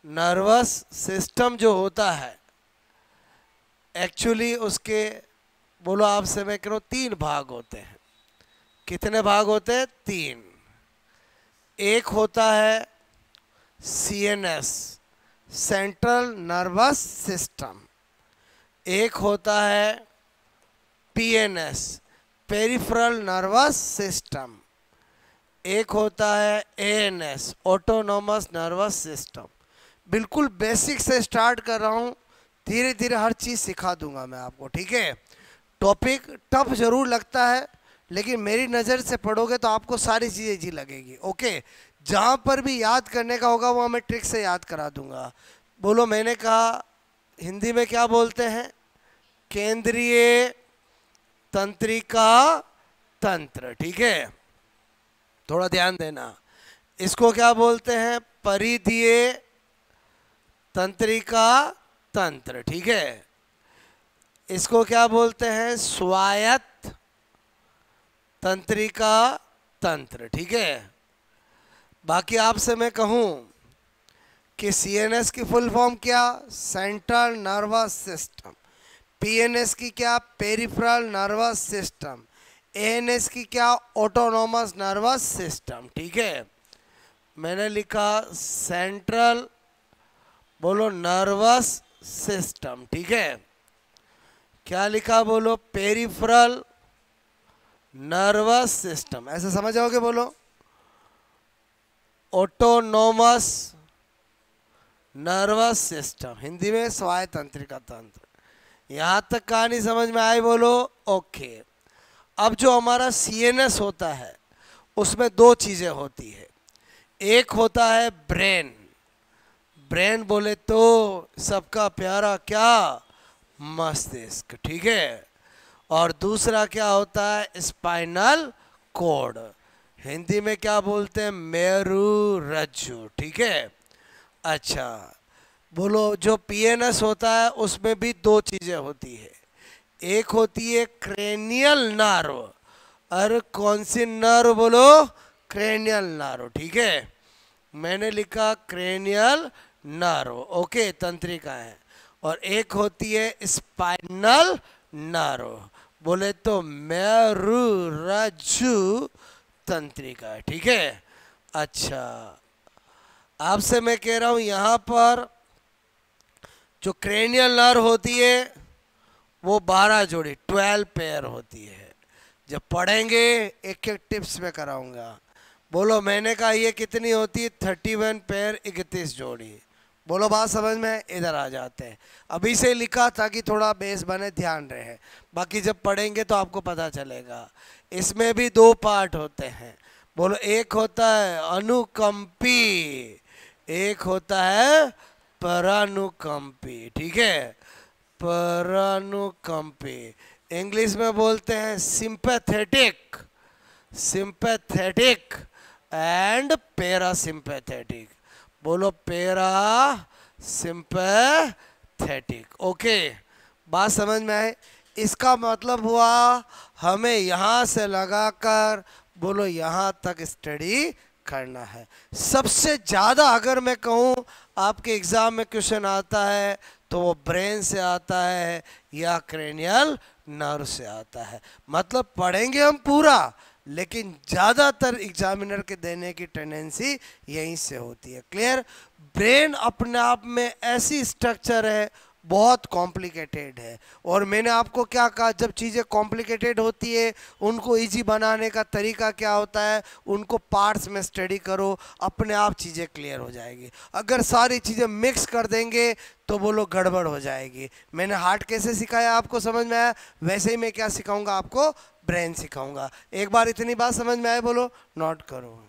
Nervous system जो होता है एक्चुअली उसके, बोलो आपसे मैं कह रहा हूँ, 3 भाग होते हैं। कितने भाग होते हैं? 3। एक होता है सीएनएस, सेंट्रल नर्वस सिस्टम। एक होता है पीएनएस, पेरिफेरल नर्वस सिस्टम। एक होता है एएनएस, ऑटोनोमस नर्वस सिस्टम। बिल्कुल बेसिक से स्टार्ट कर रहा हूँ, धीरे धीरे हर चीज़ सिखा दूंगा मैं आपको, ठीक है। टॉपिक टफ जरूर लगता है, लेकिन मेरी नज़र से पढ़ोगे तो आपको सारी चीज़ें इजी लगेगी, ओके। जहाँ पर भी याद करने का होगा वहाँ मैं ट्रिक से याद करा दूंगा। बोलो, मैंने कहा हिंदी में क्या बोलते हैं? केंद्रीय तंत्रिका तंत्र, ठीक है, थोड़ा ध्यान देना। इसको क्या बोलते हैं? परिधीय तंत्रिका तंत्र, ठीक है। इसको क्या बोलते हैं? स्वायत्त तंत्रिका तंत्र, ठीक है। बाकी आपसे मैं कहूं कि सीएनएस की फुल फॉर्म क्या? Central nervous system. पीएनएस की क्या? Peripheral nervous system. एएनएस की क्या? ऑटोनोमस नर्वस सिस्टम, ठीक है। मैंने लिखा सेंट्रल, बोलो नर्वस सिस्टम, ठीक है। क्या लिखा? बोलो पेरिफेरल नर्वस सिस्टम, ऐसे समझ जाओगे? बोलो ऑटोनोमस नर्वस सिस्टम, हिंदी में स्वायत्त तंत्रिका तंत्र। यहां तक कहानी समझ में आई? बोलो ओके। अब जो हमारा सीएनएस होता है उसमें 2 चीजें होती है। एक होता है ब्रेन, ब्रेन बोले तो सबका प्यारा क्या? मस्तिष्क, ठीक है। और दूसरा क्या होता है? स्पाइनल कॉर्ड, हिंदी में क्या बोलते हैं? मेरुरज्जु, ठीक है। अच्छा, बोलो जो पीएनएस होता है उसमें भी 2 चीजें होती है। एक होती है क्रेनियल नर्व। अरे कौन सी नर्व? बोलो क्रेनियल नर्व, ठीक है। मैंने लिखा क्रेनियल नर्व, ओके, तंत्रिका है। और एक होती है स्पाइनल नर्व, बोले तो मेरुरज्जु तंत्रिका, ठीक है। अच्छा, आपसे मैं कह रहा हूं यहां पर जो क्रेनियल नर्व होती है वो 12 जोड़ी, 12 पेयर होती है। जब पढ़ेंगे एक एक टिप्स में कराऊंगा। बोलो, मैंने कहा ये कितनी होती है? 31 पेयर, 31 जोड़ी। बोलो बात समझ में? इधर आ जाते हैं। अभी से लिखा ताकि थोड़ा बेस बने, ध्यान रहे। बाकी जब पढ़ेंगे तो आपको पता चलेगा। इसमें भी 2 पार्ट होते हैं। बोलो, एक होता है अनुकंपी, एक होता है परानुकंपी, ठीक है। परानुकंपी, इंग्लिश में बोलते हैं सिंपैथेटिक, सिंपैथेटिक एंड पैरासिम्पैथेटिक। बोलो पैरा सिंपैथेटिक, ओके। बात समझ में आए? इसका मतलब हुआ हमें यहाँ से लगाकर, बोलो यहाँ तक स्टडी करना है। सबसे ज़्यादा अगर मैं कहूँ आपके एग्ज़ाम में क्वेश्चन आता है तो वो ब्रेन से आता है या क्रेनियल नर्व से आता है। मतलब पढ़ेंगे हम पूरा, लेकिन ज़्यादातर एग्जामिनर के देने की टेंडेंसी यहीं से होती है। क्लियर? ब्रेन अपने आप में ऐसी स्ट्रक्चर है, बहुत कॉम्प्लिकेटेड है। और मैंने आपको क्या कहा, जब चीज़ें कॉम्प्लिकेटेड होती है उनको इजी बनाने का तरीका क्या होता है? उनको पार्ट्स में स्टडी करो, अपने आप चीज़ें क्लियर हो जाएगी। अगर सारी चीज़ें मिक्स कर देंगे तो बोलो गड़बड़ हो जाएगी। मैंने हार्ट कैसे सिखाया आपको समझ में आया? वैसे ही मैं क्या सिखाऊंगा आपको? ब्रेन सिखाऊंगा। एक बार इतनी बात समझ में आए? बोलो नोट करो।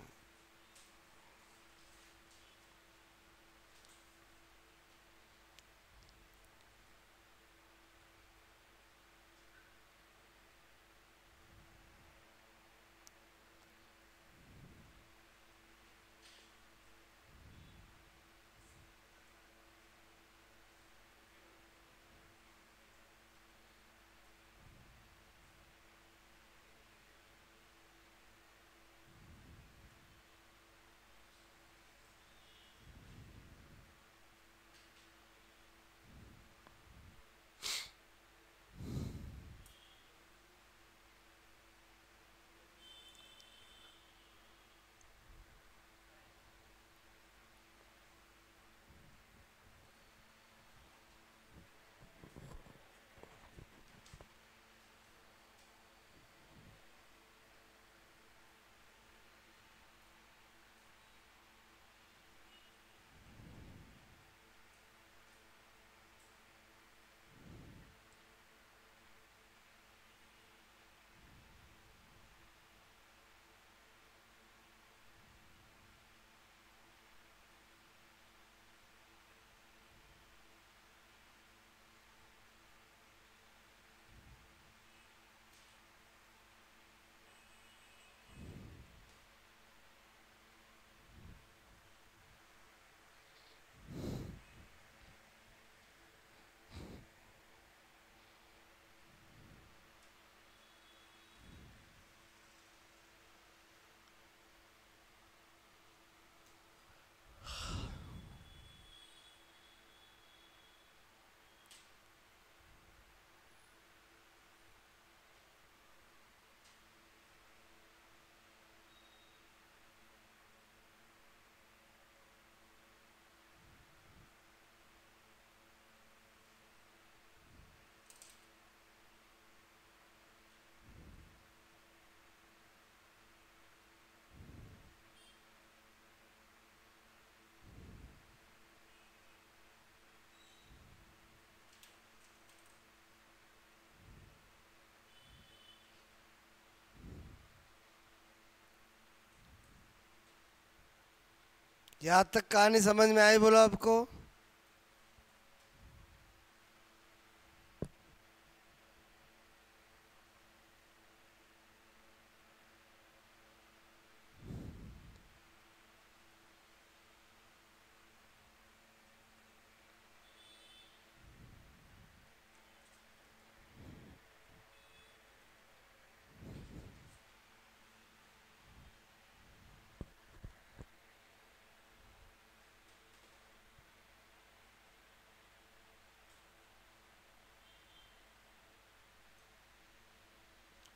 यहाँ तक कहानी समझ में आई बोलो आपको?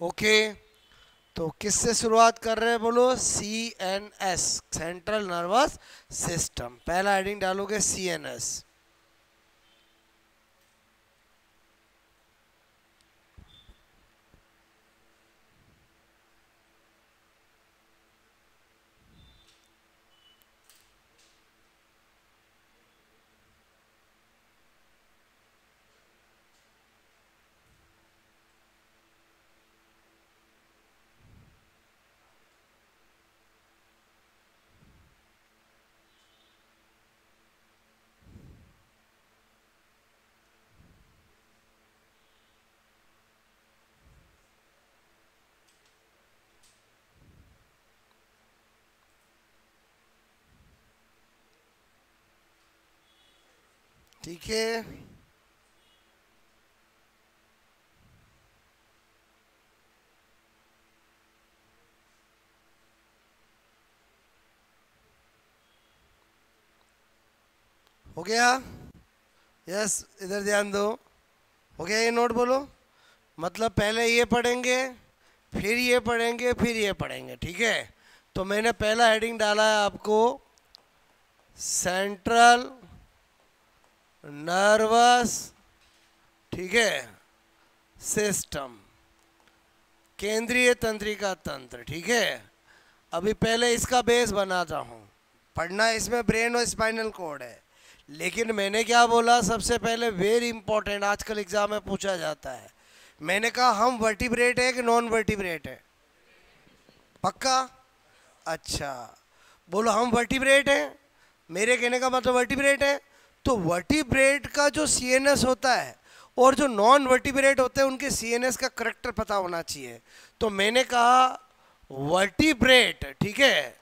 ओके, तो किससे शुरुआत कर रहे हैं बोलो? CNS, central nervous system. पहला हेडिंग डालोगे CNS। ठीक है, हो गया? यस, इधर ध्यान दो। हो गया ये नोट बोलो? मतलब पहले ये पढ़ेंगे, फिर ये पढ़ेंगे, फिर ये पढ़ेंगे, ठीक है? तो मैंने पहला हेडिंग डाला है आपको सेंट्रल नर्वस, ठीक है, सिस्टम, केंद्रीय तंत्रिका तंत्र, ठीक है? अभी पहले इसका बेस बनाता हूँ। पढ़ना इसमें ब्रेन और स्पाइनल कोड है, लेकिन मैंने क्या बोला सबसे पहले, वेरी इंपॉर्टेंट, आजकल एग्जाम में पूछा जाता है। मैंने कहा हम वर्टिब्रेट है कि नॉन वर्टिब्रेट है? पक्का? अच्छा, बोलो हम वर्टिब्रेट हैं। मेरे कहने का मतलब वर्टिब्रेट है। तो वर्टिब्रेट का जो CNS होता है और जो नॉन वर्टिब्रेट होते हैं उनके CNS का करेक्टर पता होना चाहिए। तो मैंने कहा वर्टिब्रेट, ठीक है,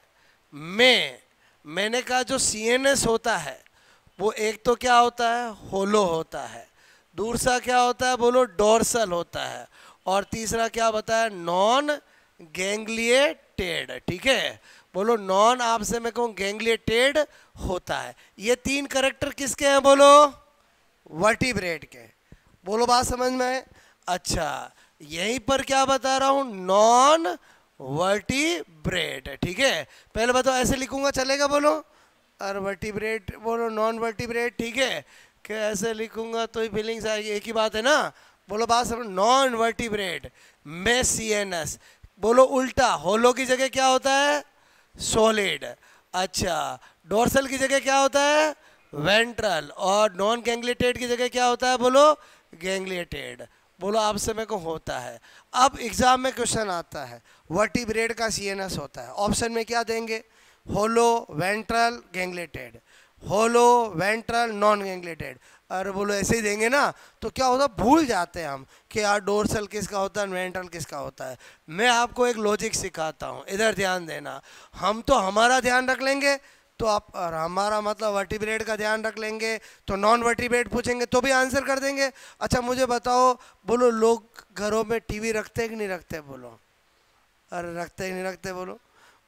मैंने कहा जो CNS होता है वो एक तो क्या होता है? होलो होता है। दूसरा क्या होता है बोलो? डोर्सल होता है। और तीसरा क्या बताया? नॉन गैंग्लिएटेड, ठीक है? बोलो नॉन, आपसे मैं कहूँ गैंग्लिएटेड होता है। ये तीन करेक्टर किसके हैं बोलो? वर्टिब्रेट के। बोलो बात समझ में आए? अच्छा, यहीं पर क्या बता रहा हूँ? नॉन वर्टिब्रेट, ठीक है? पहले बताओ, ऐसे लिखूंगा चलेगा बोलो? और वर्टिब्रेट बोलो, नॉन वर्टिब्रेट, ठीक है? कि ऐसे लिखूंगा तो ही फीलिंग्स आएगी, एक ही बात है ना? बोलो बात समझ। नॉन वर्टिब्रेट में CNS। बोलो उल्टा, होलो की जगह क्या होता है? सॉलिड। अच्छा, डोर्सल की जगह क्या होता है? वेंट्रल। और नॉन गैंग्लिएटेड की जगह क्या होता है बोलो? गैंग्लिएटेड। बोलो आपसे मेरे को होता है। अब एग्जाम में क्वेश्चन आता है, वर्टिब्रेट का CNS होता है, ऑप्शन में क्या देंगे? होलो, वेंट्रल, गैंग्लिएटेड। होलो, वेंट्रल, नॉन गैंग्लिएटेड। अरे बोलो ऐसे ही देंगे ना तो क्या होता है? भूल जाते हैं हम कि यार डोर्सल किसका होता है, वेंट्रल किसका होता है। मैं आपको एक लॉजिक सिखाता हूँ, इधर ध्यान देना। हम तो हमारा ध्यान रख लेंगे, तो आप, और हमारा मतलब वर्टिब्रेट का ध्यान रख लेंगे, तो नॉन वर्टिब्रेट पूछेंगे तो भी आंसर कर देंगे। अच्छा मुझे बताओ बोलो, लोग घरों में टीवी रखते हैं कि नहीं रखते? बोलो। अरे रखते ही नहीं रखते बोलो?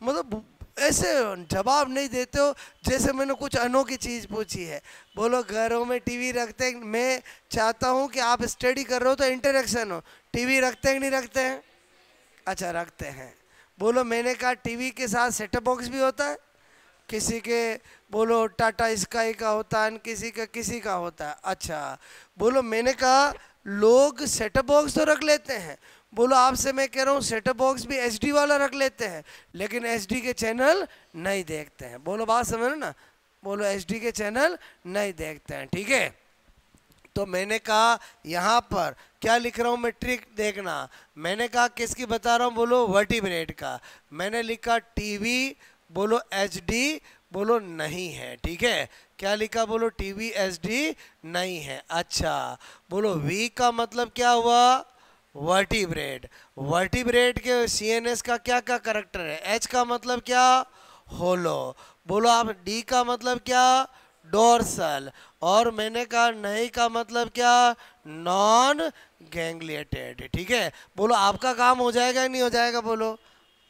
मतलब ऐसे जवाब नहीं देते हो जैसे मैंने कुछ अनोखी चीज़ पूछी है। बोलो घरों में टीवी रखते हैं? मैं चाहता हूँ कि आप स्टडी कर रहे हो तो इंटरेक्शन हो। टीवी रखते हैं कि नहीं रखते हैं? अच्छा रखते हैं। बोलो मैंने कहा टीवी के साथ सेटअप बॉक्स भी होता है। किसी के बोलो टाटा स्काई का होता है, किसी का होता है। अच्छा बोलो मैंने कहा लोग सेटअप बॉक्स तो रख लेते हैं। बोलो आपसे मैं कह रहा हूँ सेटअप बॉक्स भी HD वाला रख लेते हैं, लेकिन HD के चैनल नहीं देखते हैं। बोलो बात समझ ना? बोलो HD के चैनल नहीं देखते हैं, ठीक है? तो मैंने कहा यहाँ पर क्या लिख रहा हूँ मैं, ट्रिक देखना। मैंने कहा किसकी बता रहा हूँ बोलो? वर्टिब्रेट का। मैंने लिखा टीवी, बोलो HD, बोलो नहीं है, ठीक है। क्या लिखा, बोलो TVSD नहीं है। अच्छा, बोलो V का मतलब क्या हुआ, वर्टिब्रेट। वर्टिब्रेट के CNS का क्या क्या करेक्टर है, H का मतलब क्या, होलो। बोलो आप D का मतलब क्या, डोर्सल। और मैंने कहा नहीं का मतलब क्या, नॉन गैंग्लिएटेड, ठीक है। बोलो आपका काम हो जाएगा नहीं हो जाएगा, बोलो,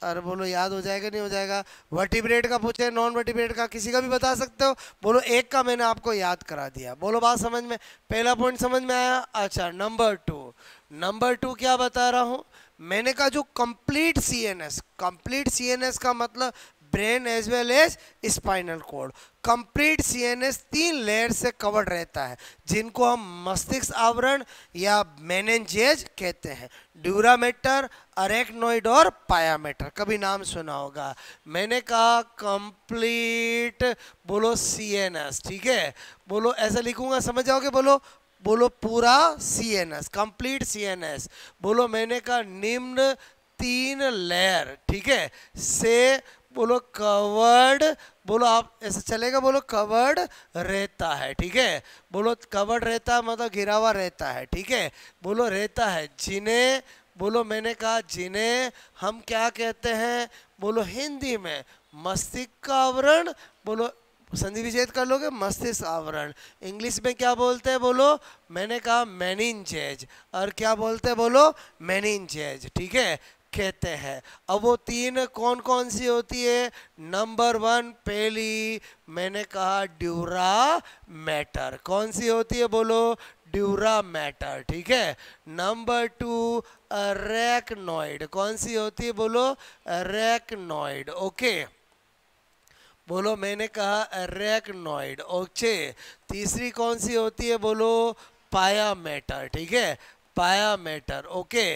अरे बोलो याद हो जाएगा नहीं हो जाएगा। वर्टिब्रेट का पूछे, नॉन वर्टिब्रेट का किसी का भी बता सकते हो। बोलो एक का मैंने आपको याद करा दिया। बोलो बात समझ में, पहला पॉइंट समझ में आया। अच्छा नंबर टू क्या बता रहा हूँ, मैंने कहा जो कंप्लीट CNS का मतलब brain as well as spinal cord. Complete CNS 3 layer से कवर्ड रहता है, जिनको हम मस्तिष्क आवरण या मेनिंजेज कहते हैं। ड्यूरामेटर, अरेक्नोइड और पायामेटर, कभी नाम सुना होगा। मैंने कहा कंप्लीट, बोलो CNS, ठीक है। बोलो ऐसा लिखूंगा समझ जाओगे, बोलो बोलो पूरा CNS, कंप्लीट CNS। बोलो मैंने कहा निम्न 3 लेयर, ठीक है, से बोलो कवर्ड, बोलो आप ऐसे चलेगा, बोलो कवर्ड रहता है, ठीक है। बोलो कवर्ड रहता है मतलब घिरा हुआ रहता है, ठीक है। बोलो रहता है, जिन्हें, बोलो मैंने कहा जिन्हें हम क्या कहते हैं, बोलो हिंदी में मस्तिष्क का आवरण, बोलो संधि विच्छेद कर लोगे, मस्तिष्क आवरण। इंग्लिश में क्या बोलते हैं, बोलो मैंने कहा मेनिंजेज, और क्या बोलते हैं, बोलो मेनिंजेज, ठीक है, कहते हैं। अब वो 3 कौन कौन सी होती है, नंबर 1 पहली मैंने कहा ड्यूरा मैटर, कौन सी होती है, बोलो ड्यूरा मैटर, ठीक है। नंबर 2 अरेक्नॉइड, कौन सी होती है, बोलो अरेक्नॉइड, ओके। बोलो मैंने कहा अरेक्नॉइड, ओके। तीसरी कौन सी होती है, बोलो पायामेटर, ठीक है, पायामेटर, ओके,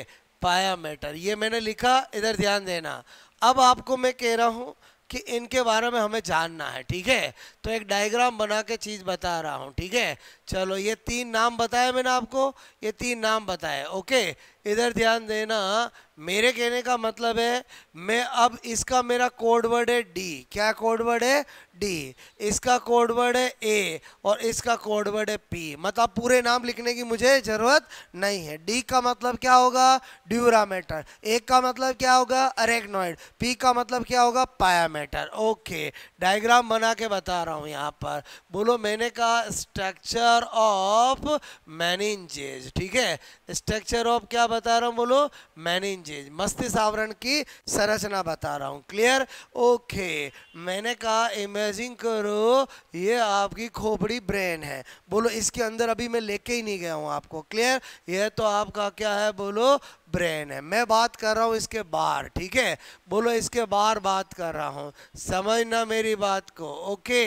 पायामेटर। ये मैंने लिखा, इधर ध्यान देना। अब आपको मैं कह रहा हूँ कि इनके बारे में हमें जानना है, ठीक है। तो एक डायग्राम बना के चीज़ बता रहा हूँ, ठीक है। चलो ये 3 नाम बताए मैंने आपको, ये 3 नाम बताए, ओके। इधर ध्यान देना, मेरे कहने का मतलब है मैं अब इसका मेरा कोड वर्ड है D, क्या कोड वर्ड है, D। इसका कोड वर्ड है A और इसका कोड वर्ड है P। मतलब पूरे नाम लिखने की मुझे जरूरत नहीं है। D का मतलब क्या होगा, ड्यूरामेटर। A का मतलब क्या होगा, अरेक्नॉइड। P का मतलब क्या होगा, पायामेटर, ओके। डायग्राम बना के बता रहा हूँ यहाँ पर। बोलो मैंने कहा स्ट्रक्चर ऑफ मेनिंजेज, ठीक है। स्ट्रक्चर ऑफ क्या बता रहा हूँ, बोलो मेनिंजेज, मस्तिष्क आवरण की संरचना बता रहा हूँ, क्लियर, ओके। मैंने कहा इमेजिन करो ये आपकी खोपड़ी ब्रेन है, बोलो इसके अंदर अभी मैं लेके ही नहीं गया हूँ आपको, क्लियर। ये तो आपका क्या है, बोलो ब्रेन है। मैं बात कर रहा हूँ इसके बाहर, ठीक है, बोलो इसके बाहर बात कर रहा हूँ, समझना मेरी बात को, ओके।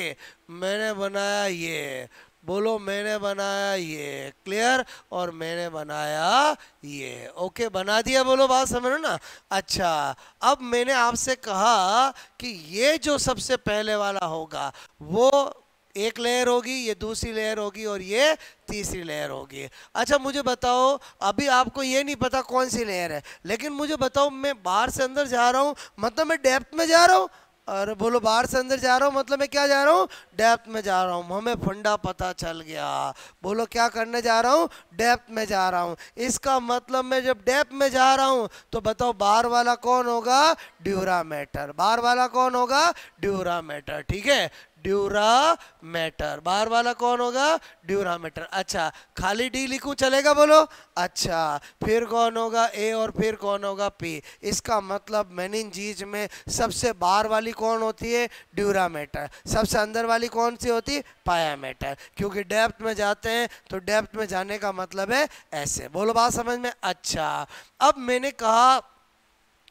मैंने बनाया ये, बोलो मैंने बनाया ये, क्लियर, और मैंने बनाया ये, ओके, बना दिया, बोलो बात समझ लो ना। अच्छा, अब मैंने आपसे कहा कि ये जो सबसे पहले वाला होगा वो एक लेयर होगी, ये दूसरी लेयर होगी और ये तीसरी लेयर होगी। अच्छा मुझे बताओ, अभी आपको ये नहीं पता कौन सी लेयर है, लेकिन मुझे बताओ मैं बाहर से अंदर जा रहा हूँ मतलब मैं डेप्थ में जा रहा हूँ, और बोलो बाहर से अंदर जा रहा हूँ मतलब मैं क्या जा रहा हूँ, डेप्थ में जा रहा हूँ। हमें फंडा पता चल गया, बोलो क्या करने जा रहा हूँ, डेप्थ में जा रहा हूँ। इसका मतलब मैं जब डेप्थ में जा रहा हूँ तो बताओ बाहर वाला कौन होगा, ड्यूरामेटर। बाहर वाला कौन होगा, ड्यूरामेटर, ठीक है, ड्यूरामेटर। बाहर वाला कौन होगा, ड्यूरामेटर। अच्छा खाली डी लिखूं चलेगा, बोलो, अच्छा फिर कौन होगा, ए, और फिर कौन होगा, पी। इसका मतलब मेनिंजेज में सबसे बाहर वाली कौन होती है, ड्यूरामेटर। सबसे अंदर वाली कौन सी होती है, पायामेटर। क्योंकि डेप्थ में जाते हैं तो डेप्थ में जाने का मतलब है ऐसे, बोलो बात समझ में। अच्छा अब मैंने कहा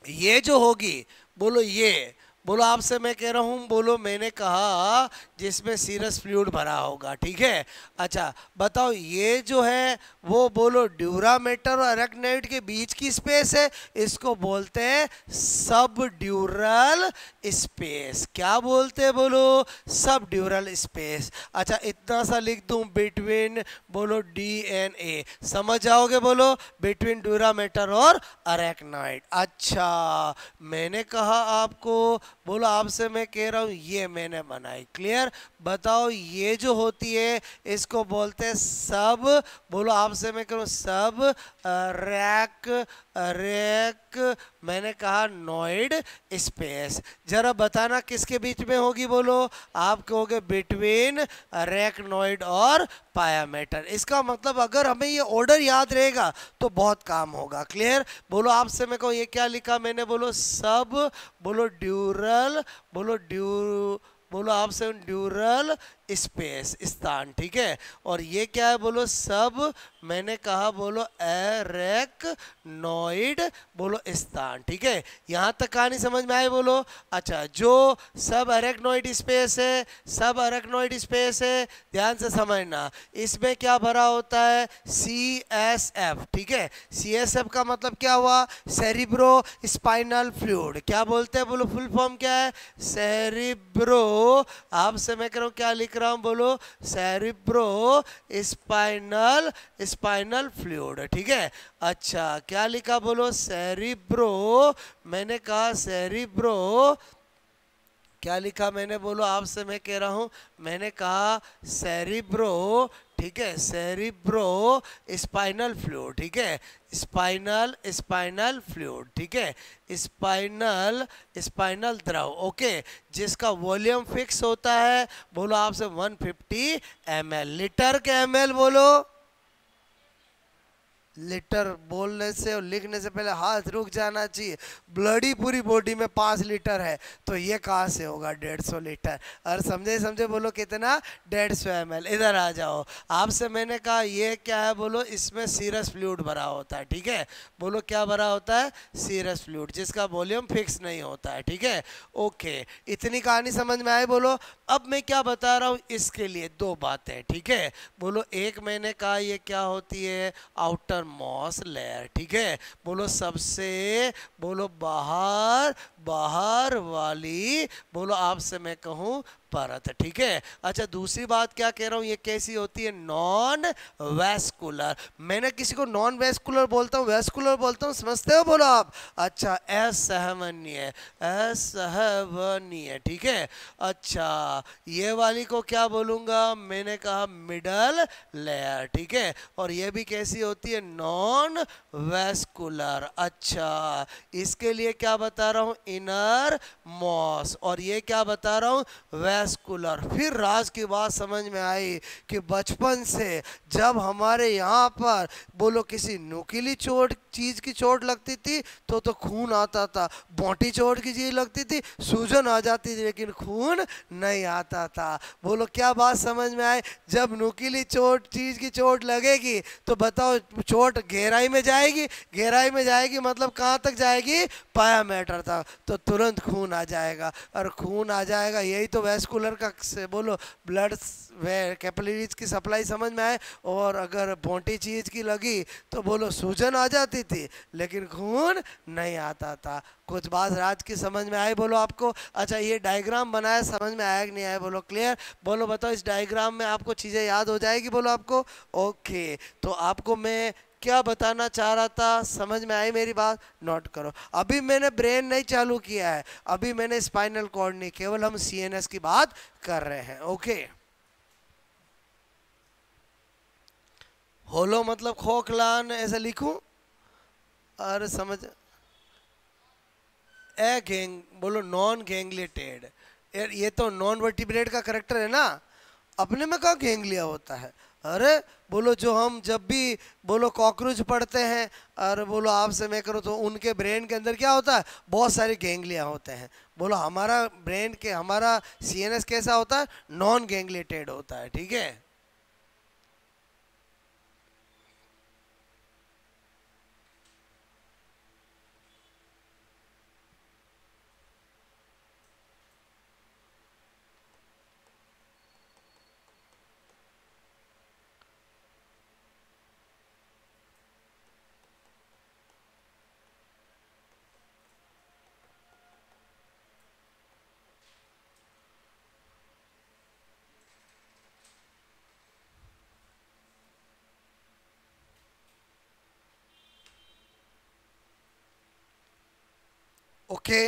ये जो होगी, बोलो ये, बोलो आपसे मैं कह रहा हूँ, बोलो मैंने कहा जिसमें सीरस फ्लूइड भरा होगा, ठीक है। अच्छा बताओ ये जो है वो, बोलो ड्यूरामेटर और अरेक्नॉइड के बीच की स्पेस है, इसको बोलते हैं सब ड्यूरल स्पेस। क्या बोलते हैं, बोलो सब ड्यूरल स्पेस। अच्छा इतना सा लिख दूं, बिटवीन, बोलो DNA, समझ जाओगे, बोलो बिटवीन ड्यूरामेटर और अरेक्नॉइड। अच्छा मैंने कहा आपको बोलो आपसे मैं कह रहा हूँ ये मैंने बनाई। क्लियर? बताओ ये जो होती है इसको बोलते हैं सब। बोलो आपसे मैं कह रहा हूँ सब रैक रैक मैंने कहा नॉइड स्पेस। जरा बताना किसके बीच में होगी? बोलो आप कहोगे बिटवीन रैकनॉइड और पायामेटर। इसका मतलब अगर हमें ये ऑर्डर याद रहेगा तो बहुत काम होगा। क्लियर? बोलो आपसे मैं कहूँ ये क्या लिखा मैंने? बोलो सब, बोलो ड्यूरल, बोलो आपसे ड्यूरल स्पेस स्थान। ठीक है? और ये क्या है? बोलो सब मैंने कहा बोलो एरेक्नॉइड बोलो स्थान। ठीक है? यहाँ तक कहानी समझ में आई? बोलो अच्छा जो सब एरेक्नॉइड स्पेस है, सब एरेक्नॉइड स्पेस है, ध्यान से समझना इसमें क्या भरा होता है? CSF। ठीक है? CSF का मतलब क्या हुआ? Cerebro spinal fluid. क्या बोलते हैं? बोलो फुल फॉर्म क्या है? सेरिब्रो, आपसे मैं कह रहा हूँ क्या लिख रहा हूँ? बोलो सेरिब्रो स्पाइनल स्पाइनल फ्लूइड। ठीक है? अच्छा क्या लिखा? बोलो सेरिब्रो, मैंने कहा सेरिब्रो, क्या लिखा मैंने? बोलो आपसे मैं कह रहा हूँ, मैंने कहा सेरिब्रो। ठीक है? Cerebro spinal fluid. ठीक है? Spinal spinal fluid. ठीक है? स्पाइनल स्पाइनल द्रव। ओके, जिसका वॉल्यूम फिक्स होता है बोलो आपसे 150 ml। लीटर के ml बोलो। लीटर बोलने से और लिखने से पहले हाथ रुक जाना चाहिए। ब्लडी पूरी बॉडी में 5 लीटर है तो ये कहाँ से होगा 150 लीटर? और समझे समझे? बोलो कितना? 150 ml। इधर आ जाओ। आपसे मैंने कहा ये क्या है? बोलो इसमें सीरस फ्लूइड भरा होता है। ठीक है? बोलो क्या भरा होता है? सीरस फ्लूइड, जिसका वॉल्यूम फिक्स नहीं होता है। ठीक है? ओके, इतनी कहानी समझ में आई? बोलो अब मैं क्या बता रहा हूँ इसके लिए 2 बातें। ठीक है? बोलो एक मैंने कहा ये क्या होती है? Outermost layer. ठीक है? बोलो सबसे बोलो बाहर बाहर वाली बोलो आपसे मैं कहूँ परत। ठीक है? अच्छा दूसरी बात क्या कह रहा हूँ? ये कैसी होती है? Non vascular. मैंने किसी को नॉन वैस्कुलर बोलता हूँ, वैस्कुलर बोलता हूँ, समझते हो? बोलो आप। अच्छा असहनीय, असहनीय। ठीक है? अच्छा ये वाली को क्या बोलूँगा? मैंने कहा मिडल लेयर। ठीक है? और ये भी कैसी होती है? Non vascular. अच्छा इसके लिए क्या बता रहा हूँ? Innermost. और ये क्या बता रहा हूँ? वैस्कुलर। फिर राज की बात समझ में आई कि बचपन से जब हमारे यहाँ पर बोलो किसी नुकीली चोट चीज की चोट लगती थी तो खून आता था, बोटी चोट की चीज लगती थी सूजन आ जाती थी लेकिन खून नहीं आता था। बोलो क्या बात समझ में आए? जब नुकीली चोट चीज की चोट लगेगी तो बताओ चोट गहराई में जाएगी, गहराई में जाएगी मतलब कहाँ तक जाएगी? पायामेटर तक, तो तुरंत खून आ जाएगा। और खून आ जाएगा, यही तो वैस्कुलर का से बोलो ब्लड कैपिलरीज की सप्लाई समझ में आए। और अगर बोटी चीज की लगी तो बोलो सूजन आ जाती थी लेकिन खून नहीं आता था। कुछ बात राज की समझ में आई? बोलो आपको। अच्छा ये डायग्राम बनाया, समझ में आया कि नहीं आया? बोलो क्लियर? बोलो बताओ इस डायग्राम में आपको चीज़ें याद हो जाएगी? बोलो आपको। ओके, तो आपको मैं क्या बताना चाह रहा था, समझ में आई मेरी बात? नोट करो। अभी मैंने ब्रेन नहीं चालू किया है, अभी मैंने स्पाइनल कॉर्ड नहीं, केवल हम CNS की बात कर रहे हैं। ओके, होलो मतलब खोखलान ऐसा लिखूं? अरे समझ ए गैंग बोलो नॉन गैंग्लिटेड। यार ये तो नॉन वर्टिब्रेट का करेक्टर है ना, अपने में कहाँ गैंग्लिया होता है? अरे बोलो जो हम जब भी बोलो कॉकरोच पढ़ते हैं और बोलो आपसे मैं करूँ तो उनके ब्रेन के अंदर क्या होता है? बहुत सारे गैंग्लिया होते हैं। बोलो हमारा ब्रेन के हमारा CNS कैसा होता है? नॉन गैंग्लिटेड होता है। ठीक है? ओके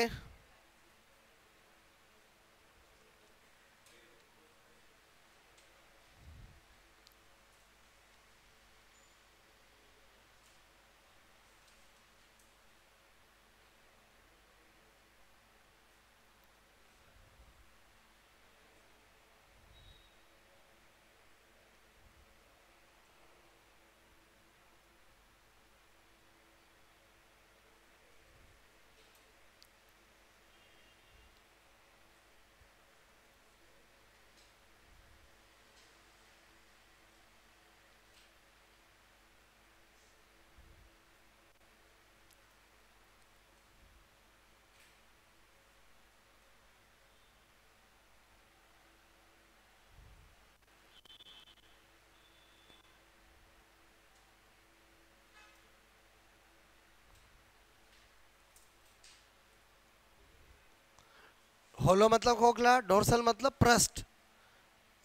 होलो मतलब खोखला, डोर्सल मतलब पृष्ठ,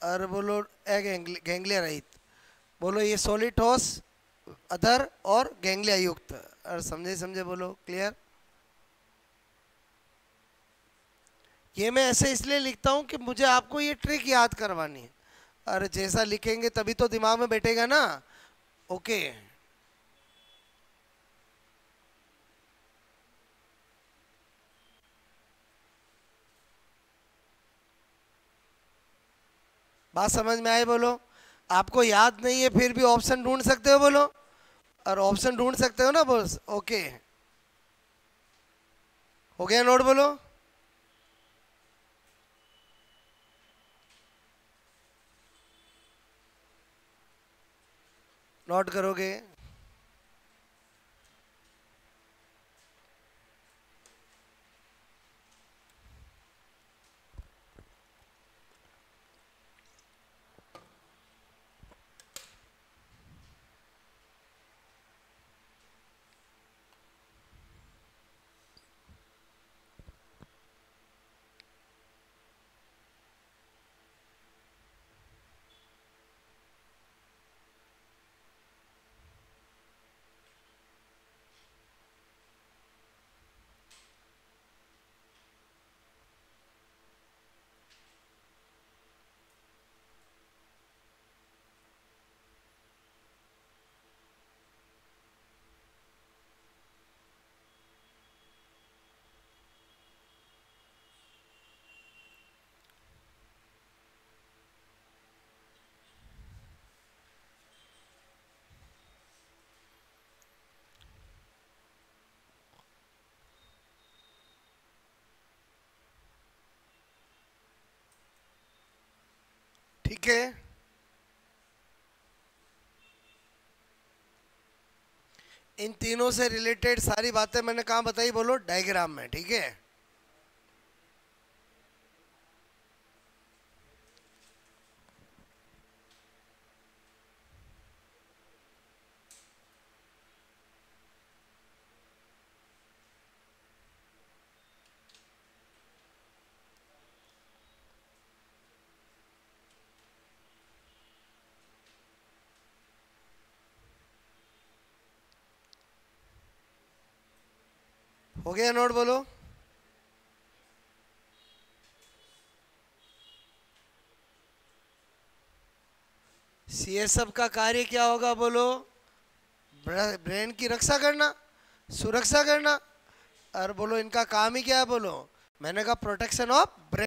और बोलो गैंग्लिया रहित। बोलो ये सोलिटोस, अधर और गैंग्लिया युक्त। और समझे समझे बोलो, क्लियर। ये मैं ऐसे इसलिए लिखता हूँ कि मुझे आपको ये ट्रिक याद करवानी है, और जैसा लिखेंगे तभी तो दिमाग में बैठेगा ना। ओके। बात समझ में आए बोलो। आपको याद नहीं है फिर भी ऑप्शन ढूंढ सकते हो बोलो, और ऑप्शन ढूंढ सकते हो ना बॉस। ओके, हो गया नोट बोलो। नोट करोगे। ठीक है, इन तीनों से रिलेटेड सारी बातें मैंने कहाँ बताई बोलो, डायग्राम में। ठीक है, हो गया नोट बोलो। सीएसएफ का कार्य क्या होगा बोलो, ब्रेन की रक्षा करना, सुरक्षा करना। और बोलो इनका काम ही क्या है बोलो, मैंने कहा प्रोटेक्शन ऑफ ब्रेन।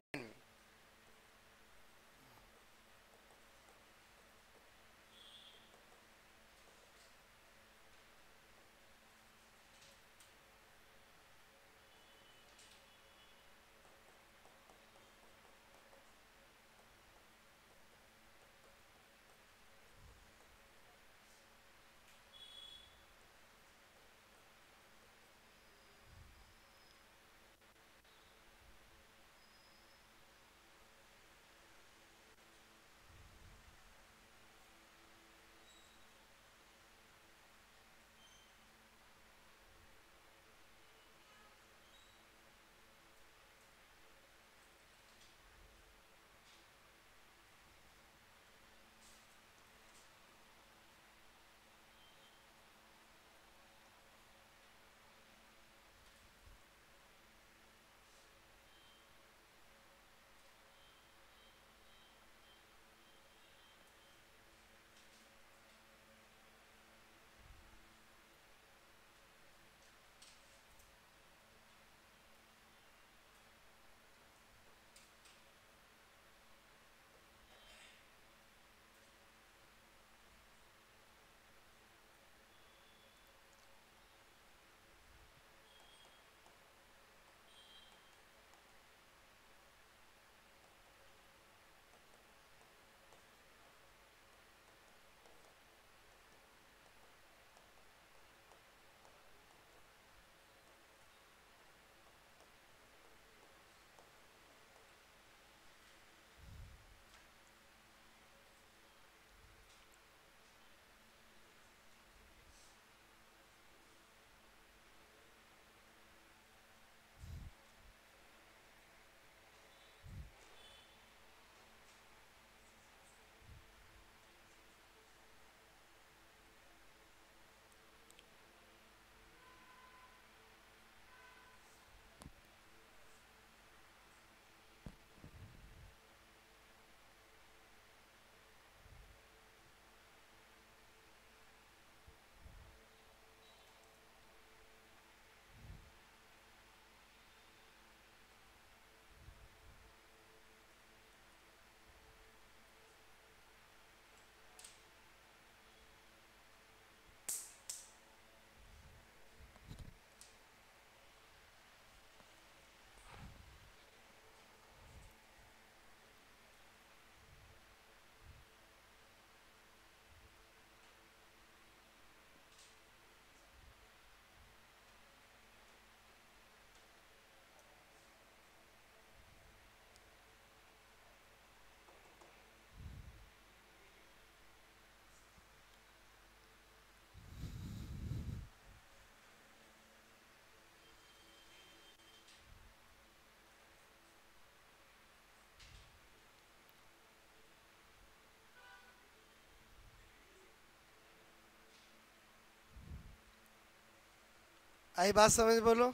आई बात समझ, बोलो।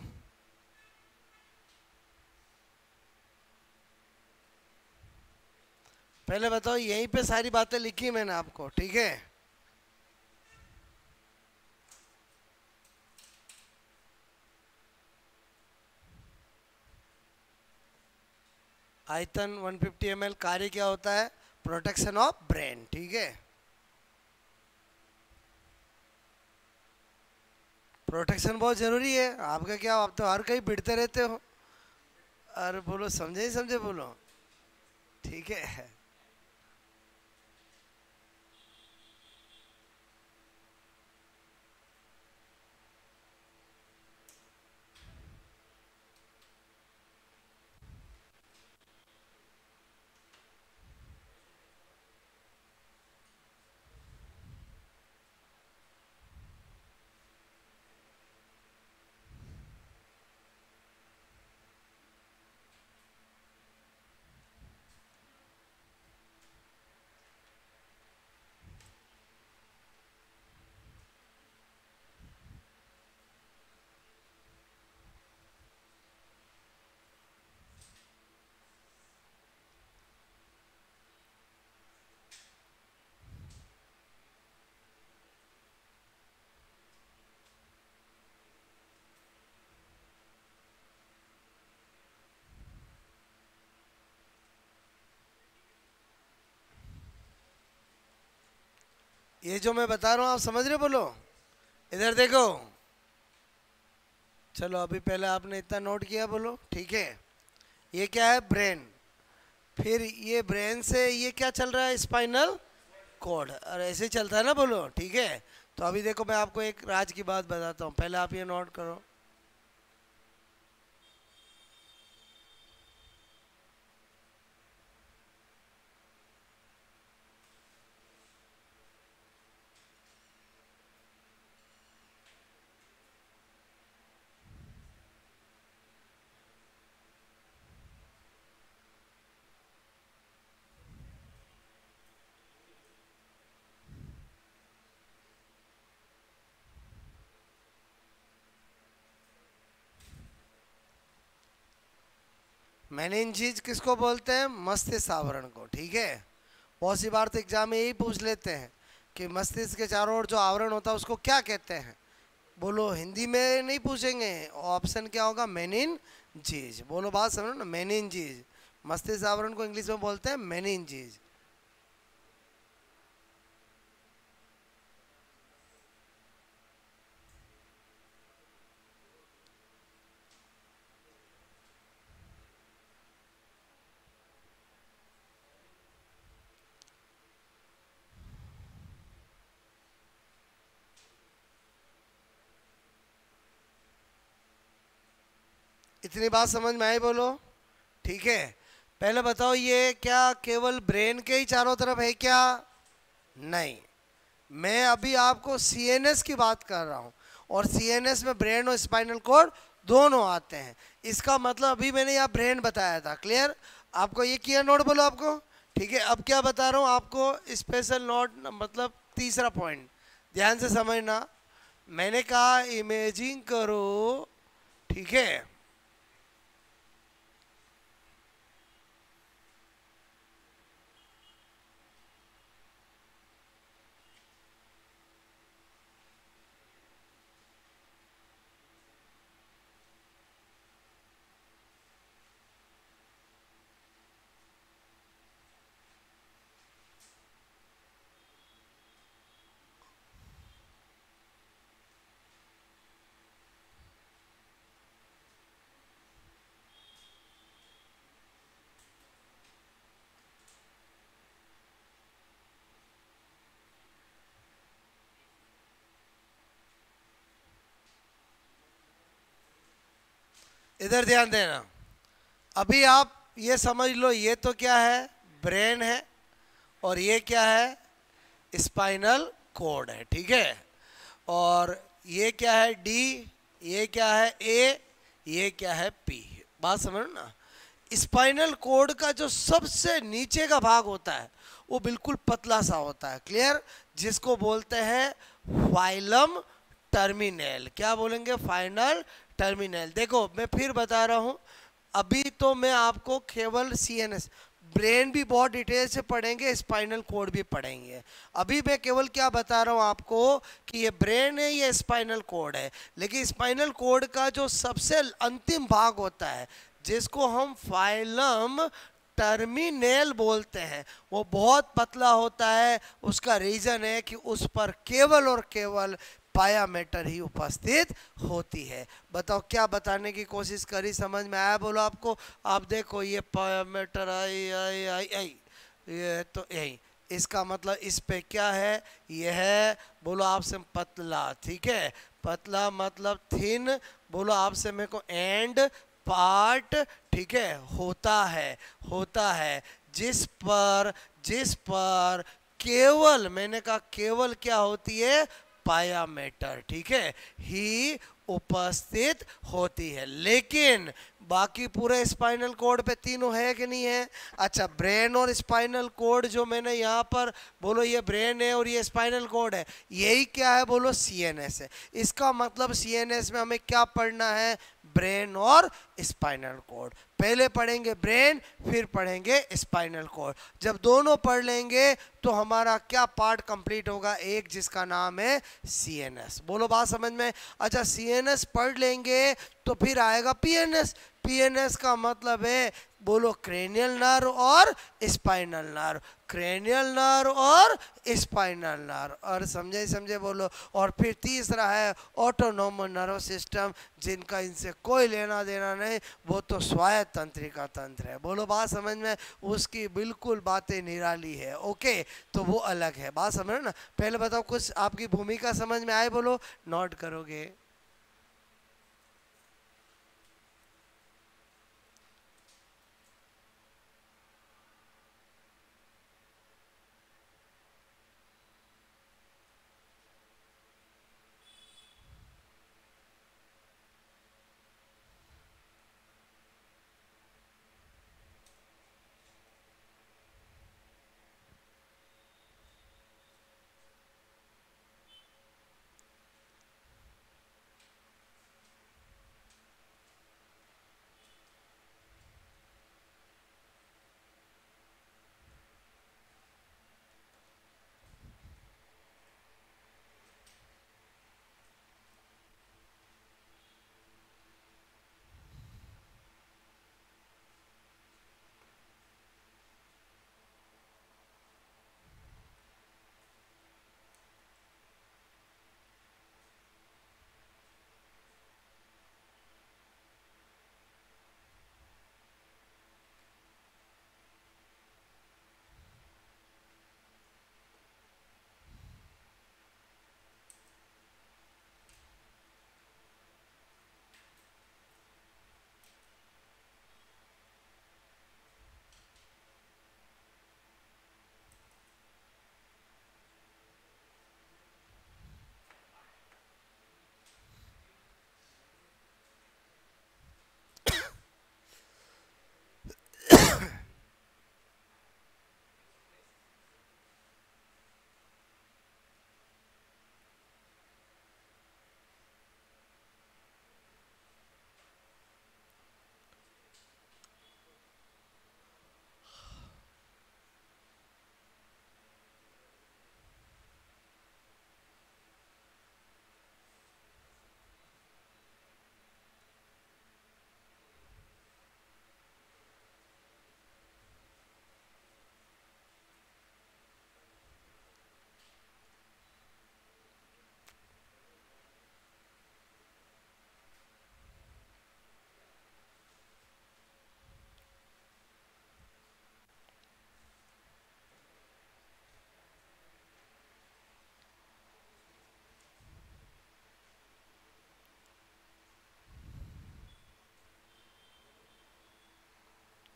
पहले बताओ, यहीं पे सारी बातें लिखी मैंने आपको, ठीक है। आयतन 150 ml, कार्य क्या होता है? प्रोटेक्शन ऑफ ब्रेन, ठीक है। प्रोटेक्शन बहुत जरूरी है। आपका क्या, आप तो हर कहीं भिड़ते रहते हो। अरे बोलो, समझे ही समझे, बोलो, ठीक है। ये जो मैं बता रहा हूँ आप समझ रहे हो, बोलो, इधर देखो। चलो अभी पहले आपने इतना नोट किया, बोलो, ठीक है। ये क्या है? ब्रेन। फिर ये ब्रेन से ये क्या चल रहा है? Spinal cord. और ऐसे ही चलता है ना, बोलो, ठीक है। तो अभी देखो, मैं आपको एक राज की बात बताता हूँ, पहले आप ये नोट करो। मेनिंजेस किसको बोलते हैं? मस्तिष्क आवरण को, ठीक है। बहुत सी बार तो एग्जाम में यही पूछ लेते हैं कि मस्तिष्क के चारों ओर जो आवरण होता है उसको क्या कहते हैं। बोलो, हिंदी में नहीं पूछेंगे। ऑप्शन क्या होगा? मेनिंजेस। बोलो, बात समझो ना, मेनिंजेस। मस्तिष्क आवरण को इंग्लिश में बोलते हैं मेनिंजेस। इतनी बात समझ में आई, बोलो, ठीक है। पहले बताओ, ये क्या केवल ब्रेन के ही चारों तरफ है क्या? नहीं, मैं अभी आपको सीएनएस की बात कर रहा हूँ, और सीएनएस में ब्रेन और स्पाइनल कॉर्ड दोनों आते हैं। इसका मतलब अभी मैंने यहाँ ब्रेन बताया था, क्लियर? आपको ये किया नोट, बोलो आपको, ठीक है। अब क्या बता रहा हूँ आपको, स्पेशल नोट, मतलब तीसरा पॉइंट, ध्यान से समझना। मैंने कहा इमेजिंग करो, ठीक है। इधर ध्यान देना। अभी आप ये समझ लो, ये तो क्या है? ब्रेन है। और ये क्या है? स्पाइनल कॉर्ड है, ठीक है। और ये क्या है? डी। ये क्या है? ए। ये क्या है? पी। बात समझ ना। स्पाइनल कॉर्ड का जो सबसे नीचे का भाग होता है वो बिल्कुल पतला सा होता है, क्लियर? जिसको बोलते हैं फाइलम टर्मिनल, क्या बोलेंगे, फाइनल टर्मिनल। देखो मैं फिर बता रहा हूं, अभी तो मैं आपको केवल सीएनएस, ब्रेन भी बहुत डिटेल से पढ़ेंगे, स्पाइनल कोड भी पढ़ेंगे। अभी मैं केवल क्या बता रहा हूं आपको कि ये ब्रेन है, ये स्पाइनल कोड है। लेकिन स्पाइनल कोड का जो सबसे अंतिम भाग होता है, जिसको हम फाइलम टर्मिनेल बोलते हैं, वो बहुत पतला होता है। उसका रीजन है कि उस पर केवल और केवल पाया मैटर ही उपस्थित होती है। बताओ क्या बताने की कोशिश करी, समझ में आया बोलो आपको। आप देखो ये पाया मैटर आई आई आई आई, ये तो यही, इसका मतलब इस पे क्या है, ये है बोलो आपसे पतला, ठीक है, पतला मतलब थिन, बोलो आपसे मेरे को एंड पार्ट, ठीक है, होता है जिस पर केवल, मैंने कहा केवल क्या होती है, पाया मैटर, ठीक है, ही उपस्थित होती है। लेकिन बाकी पूरे स्पाइनल कोड पे तीनों है कि नहीं है। अच्छा, ब्रेन और स्पाइनल कोड जो मैंने यहाँ पर बोलो, ये ब्रेन है और ये स्पाइनल कोड है, यही क्या है बोलो, सीएनएस है। इसका मतलब सीएनएस में हमें क्या पढ़ना है, ब्रेन और स्पाइनल कोड। पहले पढ़ेंगे ब्रेन, फिर पढ़ेंगे स्पाइनल कोड। जब दोनों पढ़ लेंगे तो हमारा क्या पार्ट कंप्लीट होगा, एक जिसका नाम है सीएनएस। बोलो बात समझ में। अच्छा, सीएनएस पढ़ लेंगे तो फिर आएगा पीएनएस। पीएनएस का मतलब है बोलो क्रेनियल नर्व और स्पाइनल नर्व, क्रेनियल नर्व और स्पाइनल नर्व, और समझे बोलो। और फिर तीसरा है ऑटोनोमस नर्व सिस्टम, जिनका इनसे कोई लेना देना नहीं, वो तो स्वायत्त तंत्रिका तंत्र है। बोलो बात समझ में। उसकी बिल्कुल बातें निराली है, ओके, तो वो अलग है। बात समझ रहे ना। पहले बताओ कुछ आपकी भूमिका समझ में आए, बोलो, नोट करोगे।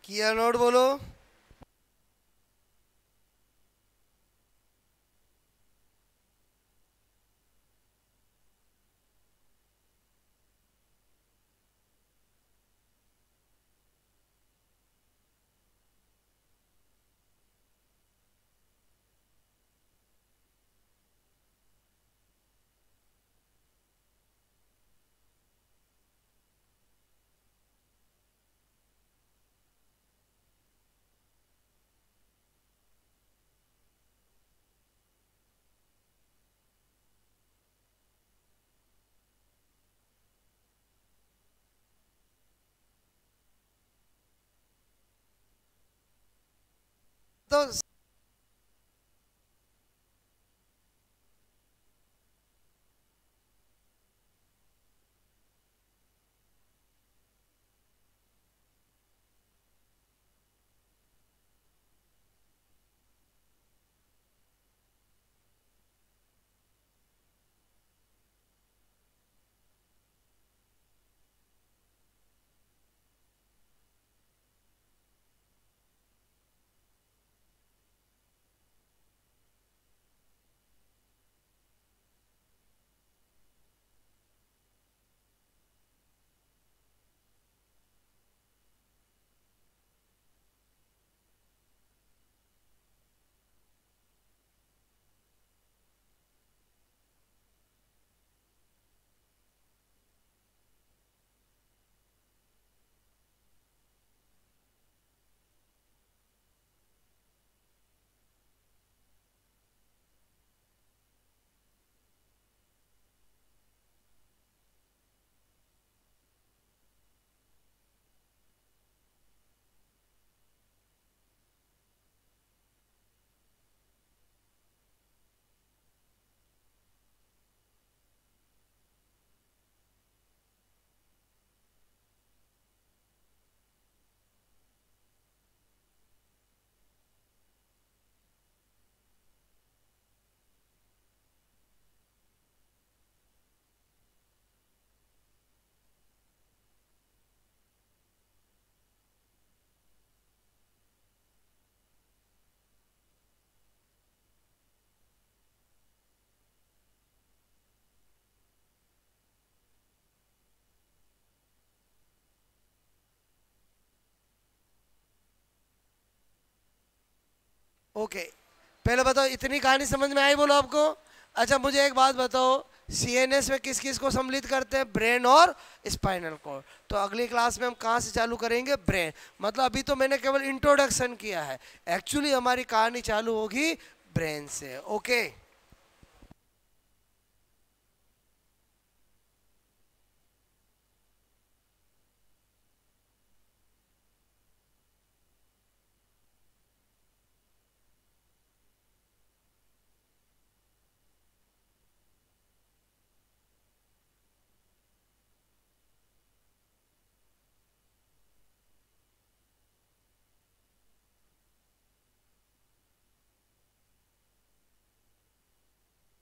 किया नोट, बोलो। तो ओके, पहले बताओ इतनी कहानी समझ में आई बोलो आपको? अच्छा मुझे एक बात बताओ, सीएनएस में किस किस को सम्मिलित करते हैं? ब्रेन और स्पाइनल कॉर्ड। तो अगली क्लास में हम कहाँ से चालू करेंगे? ब्रेन। मतलब अभी तो मैंने केवल इंट्रोडक्शन किया है, एक्चुअली हमारी कहानी चालू होगी ब्रेन से। ओके।